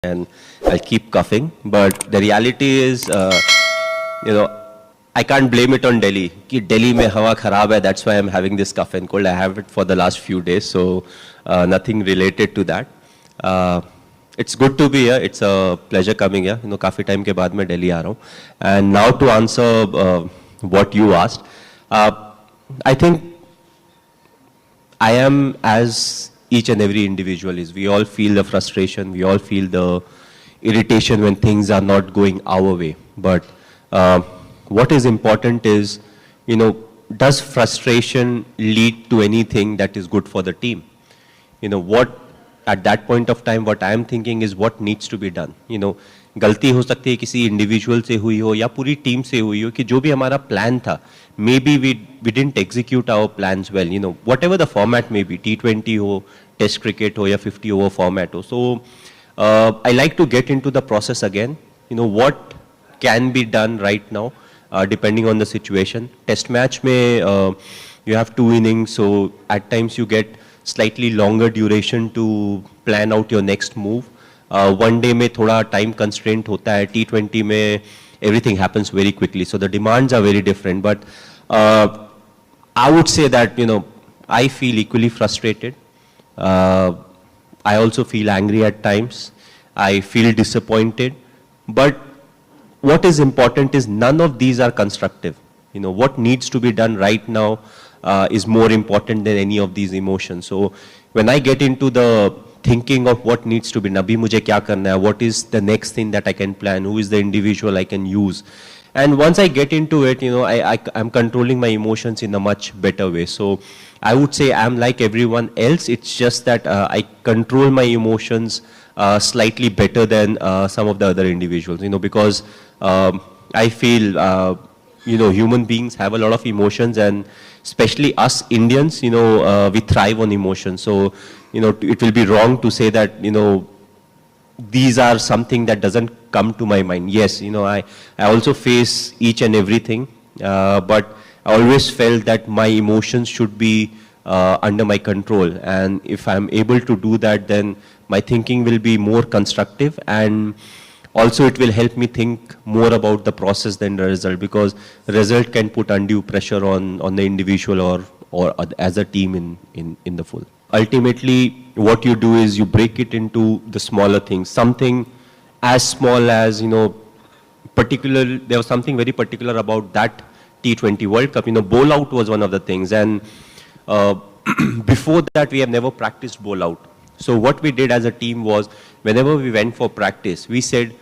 and I'll keep coughing. But the reality is, I can't blame it on Delhi. Ki Delhi mein hawa kharab hai, that's why I'm having this cough and cold. I have it for the last few days, so nothing related to that. It's good to be here. It's a pleasure coming here. काफी time के बाद मैं Delhi आ रहा हूँ. And now to answer what you asked, I think I am as each and every individual is. We all feel the frustration. We all feel the irritation when things are not going our way. But what is important is, does frustration lead to anything that is good for the team? At that point of time, what I am thinking is what needs to be done. गलती हो सकती है किसी individual से हुई हो या पूरी टीम से हुई हो कि जो भी हमारा प्लान था, maybe we didn't execute our plans well. Whatever the format may be, T20 हो, Test cricket हो या 50 over format हो. So I like to get into the process again. What can be done right now, depending on the situation. Test match में you have 2 innings, so at times you get slightly longer duration to plan out your next move. One day में थोड़ा time constraint होता है. T20 में everything happens very quickly, so the demands are very different. But I would say that I feel equally frustrated. I also feel angry at times. I feel disappointed. But what is important is none of these are constructive. What needs to be done right now is more important than any of these emotions. So when I get into the thinking of what needs to be, Nabi mujhe kya karna hai, what is the next thing that I can plan, who is the individual I can use. And once I get into it, I'm controlling my emotions in a much better way. So I would say I'm like everyone else. It's just that I control my emotions slightly better than some of the other individuals, because I feel, human beings have a lot of emotions, and especially us Indians, we thrive on emotions. So, it will be wrong to say that, these are something that doesn't come to my mind. Yes, I also face each and everything, but I always felt that my emotions should be under my control. And if I'm able to do that, then my thinking will be more constructive, and also it will help me think more about the process than the result, because the result can put undue pressure on the individual or as a team in the full. Ultimately, what you do is you break it into the smaller things. Something as small as, there was something very particular about that T20 World Cup. Bowl out was one of the things. And before that, we have never practiced bowl out. So what we did as a team was, whenever we went for practice, we said,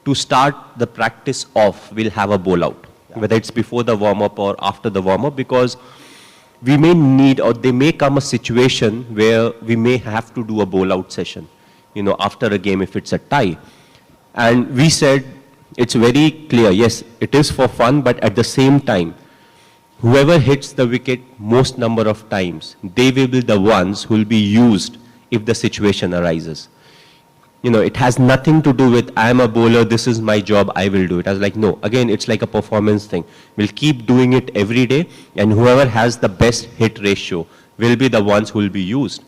to start the practice off, we'll have a bowl out, whether it's before the warm-up or after the warm-up, because we may need, or there may come a situation where we may have to do a bowl out session, after a game if it's a tie. And we said, it's very clear, yes, it is for fun, but at the same time, whoever hits the wicket most number of times, they will be the ones who will be used if the situation arises. It has nothing to do with, I'm a bowler, this is my job, I will do it. I was like, no, again, it's like a performance thing. We'll keep doing it every day, and whoever has the best hit ratio will be the ones who will be used.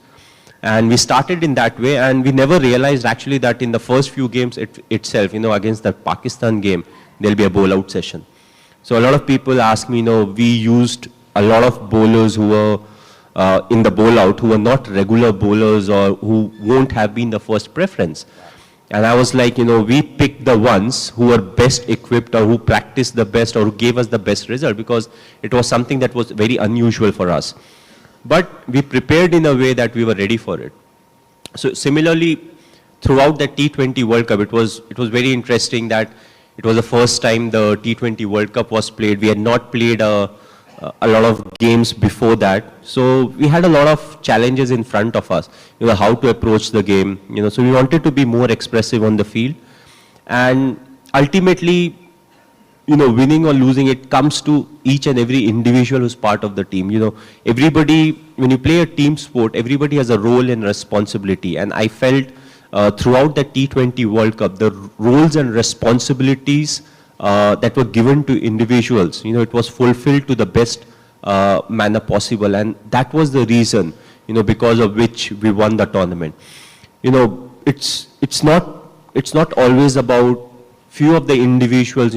And we started in that way, and we never realized actually that in the first few games itself, against the Pakistan game, there'll be a bowl out session. So a lot of people ask me, we used a lot of bowlers who were in the bowl out, who are not regular bowlers or who won't have been the first preference. And I was like, we picked the ones who were best equipped or who practiced the best or who gave us the best result, because it was something that was very unusual for us. But we prepared in a way that we were ready for it. So similarly, throughout the T20 World Cup, it was very interesting that it was the first time the T20 World Cup was played. We had not played a lot of games before that. So we had a lot of challenges in front of us, how to approach the game, so we wanted to be more expressive on the field. And ultimately, winning or losing, it comes to each and every individual who's part of the team. Everybody, when you play a team sport, everybody has a role and responsibility. And I felt throughout the T20 World Cup, the roles and responsibilities that were given to individuals, it was fulfilled to the best manner possible, and that was the reason, because of which we won the tournament. It's not it's not always about few of the individuals,